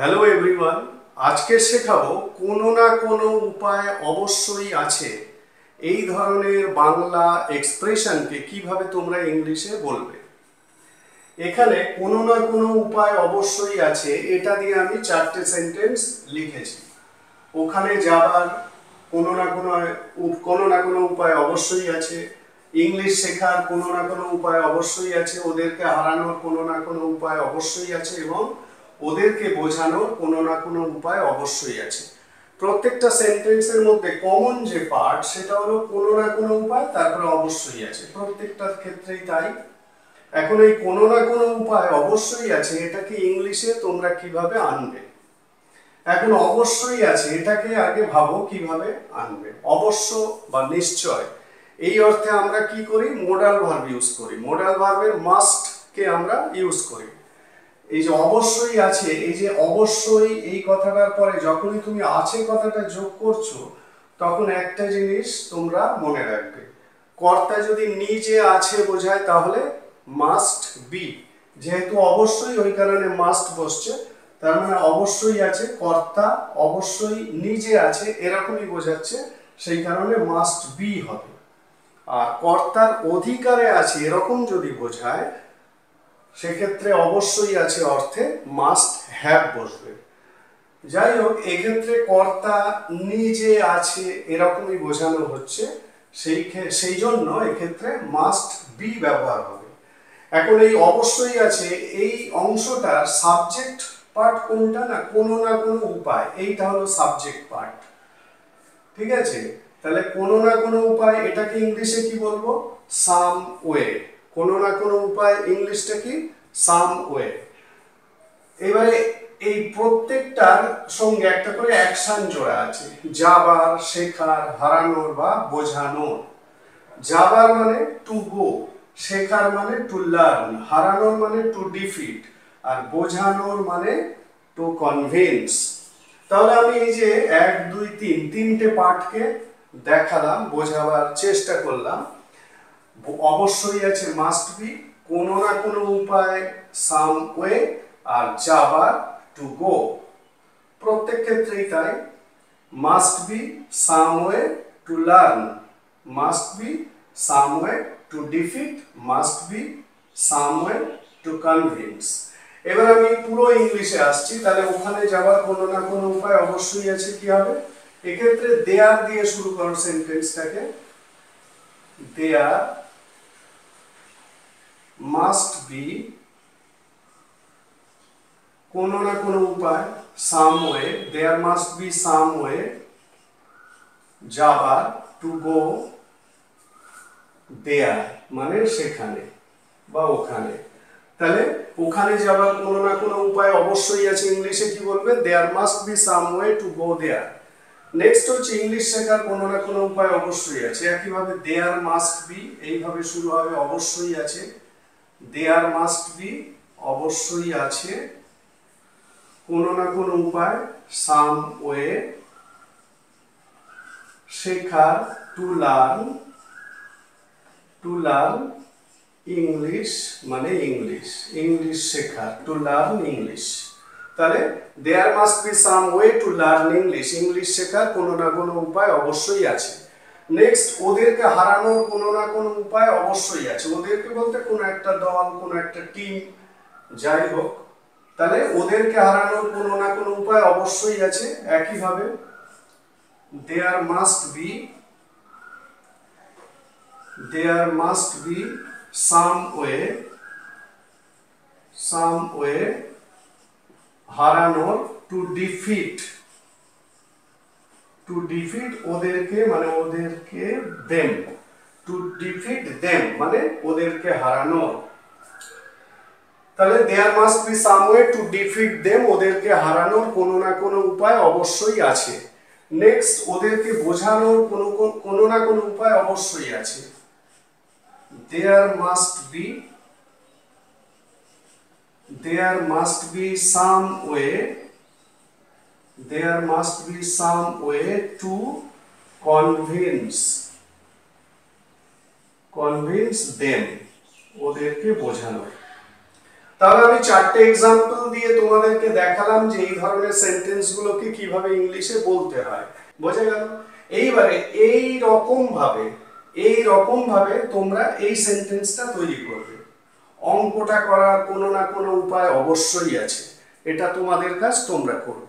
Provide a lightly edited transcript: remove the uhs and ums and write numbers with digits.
Hello everyone, আজকে শেখাবো কোনো না কোনো উপায় অবশ্যই আছে এই ধরনের বাংলা এক্সপ্রেশনকে কিভাবে তোমরা ইংলিশে বলবে। এখানে কোনো না কোনো উপায় অবশ্যই আছে, এটা দিয়ে আমি 4টে সেন্টেন্স লিখেছি। ওখানে যাবার কোনো না কোনো উপায় অবশ্যই আছে, ইংলিশ শেখার কোনো না কোনো উপায় অবশ্যই আছে, ওদেরকে হারানোর কোনো না কোনো উপায় অবশ্যই আছে এবং ওদেরকে বোঝানোর কোনো না কোনো উপায় অবশ্যই আছে। প্রত্যেকটা সেন্টেন্সের মধ্যে কমন যে পার্ট সেটা হলো কোনো না কোনো উপায়, তারপরে অবশ্যই আছে, প্রত্যেকটার ক্ষেত্রেই তাই। এখন এই কোনো না কোনো উপায় অবশ্যই আছে, এটাকে ইংলিশে তোমরা কিভাবে আনবে? এখন অবশ্যই আছে, এটাকে আগে ভাবো কিভাবে আনবে। অবশ্য বা নিশ্চয় এই অর্থে আমরা কি করি? মোডাল ভার্ব ইউজ করি। মোডাল ভার্বের মাস্ট কে আমরা ইউজ করি। এই যে অবশ্যই আছে, এই যে অবশ্যই এই কথাটার পরে যখনই তুমি আছে কথাটা যোগ করছো তখন একটা জিনিস তোমরা মনে রাখবে, কর্তা যদি নিজে আছে বোঝায় তাহলে মাস্ট বি, যেহেতু অবশ্যই ওই কারণে মাস্ট বসছে, তার মানে অবশ্যই আছে, কর্তা অবশ্যই নিজে আছে এরকমই বোঝাচ্ছে, সেই কারণে মাস্ট বি হবে। আর কর্তার অধিকারে আছে এরকম যদি বোঝায় সেক্ষেত্রে অবশ্যই আছে অর্থে মাস্ট হ্যাভ বসবে। যাই হোক, এক্ষেত্রে কর্তা নিজে আছে এরকমই বোঝানো হচ্ছে, সেই জন্য এক্ষেত্রে মাস্ট বি ব্যবহার হবে। এখন এই অবশ্যই আছে এই অংশটার সাবজেক্ট পার্ট কোনটা? না কোনো উপায়, এইটা হলো সাবজেক্ট পার্ট। ঠিক আছে, তাহলে কোনো না কোনো উপায়, এটাকে ইংলিশে কি বলবো? Some way. কোনো না কোনো উপায় ইংলিশটা কি? Some way. এবারে এই প্রত্যেকটার সঙ্গে একটা করে অ্যাকশন জোড়া আছে, যাবার, শেখার, হারানোর বা বোঝানোর। যাবার মানে টু গো, শেখার মানে টু লার্ন, হারানোর মানে টু ডিফিট, আর বোঝানোর মানে টু কনভিন্স। তাহলে আমি এই যে 1 2 3 তিনটে পার্টকে দেখালাম, বোঝাবার চেষ্টা করলাম। অবশ্যই আছে মাস্ট বি, কোনো না কোনো উপায় সাম ওয়ে, আর যাবার টু গো। প্রত্যেক ক্ষেত্রেই তাই, must be some way to learn, must be some way two defeat, must be some way to convince. এবার আমি পুরো ইংলিশে আসছি, তাহলে ওখানে যাবার কোনো না কোনো উপায় অবশ্যই আছে, কি হবে? এক্ষেত্রে দেয়ার দিয়ে শুরু করো সেন্টেন্সটাকে। দেয়ার মাস্ট বি কোনো না কোনো উপায়, some way, there must be some way, যাবার টু গো, দেয়ার মানে সেখানে বা ওখানে। তাহলে ওখানে যাবার কোনো না কোনো উপায় অবশ্যই আছে, ইংলিশে কি বলবে? There must be some way to go there. Next হচ্ছে ইংলিশ শেখার কোনো না কোনো উপায় অবশ্যই আছে, একইভাবে দেয়ার মাস্ট বি, এইভাবে শুরু হবে, অবশ্যই আছে, দেয়ার মাস্ট বি অবশ্যই আছে কোনো না কোনো উপায়, সাম ওয়ে, শেখার to learn, to learn English মানে ইংলিশ, ইংলিশ শেখার টু লার্ন ইংলিশ। তাহলে there must be some way to learn English, English শেখার কোনো না কোনো উপায় অবশ্যই আছে। নেক্সট, ওদেরকে হারানোর কোনো না কোনো উপায় অবশ্যই আছে, ওদেরকে বলতে কোনো একটা দল, কোনো একটা টিম, যাই হোক, তাহলে ওদেরকে হারানোর কোনো না কোনো উপায় অবশ্যই আছে। একইভাবে there must be, there must be some way হারানোর, to defeat ওদেরকে মানে ওদেরকে them, to defeat them মানে ওদেরকে হারানোর। তাহলে there must be some way to defeat them, ওদেরকে হারানোর কোনো না কোনো উপায় অবশ্যই আছে। নেক্সট, ওদেরকে বোঝানোর কোনো না কোনো উপায় অবশ্যই আছে, there must be some way to convince them, ওদেরকে বোঝানো। তাহলে আমি চারটে এক্সাম্পল দিয়ে তোমাদেরকে দেখালাম যে এই ধরনের সেন্টেন্সগুলোকে কিভাবে ইংলিশে বলতে হয়। বোঝা গেল? এইবারে এই রকম ভাবে তোমরা এই সেন্টেন্সটা তৈরি করবে। অঙ্কটা করার কোনো না কোনো উপায় অবশ্যই আছে, এটা তোমাদের কাজ, তোমরা করবে।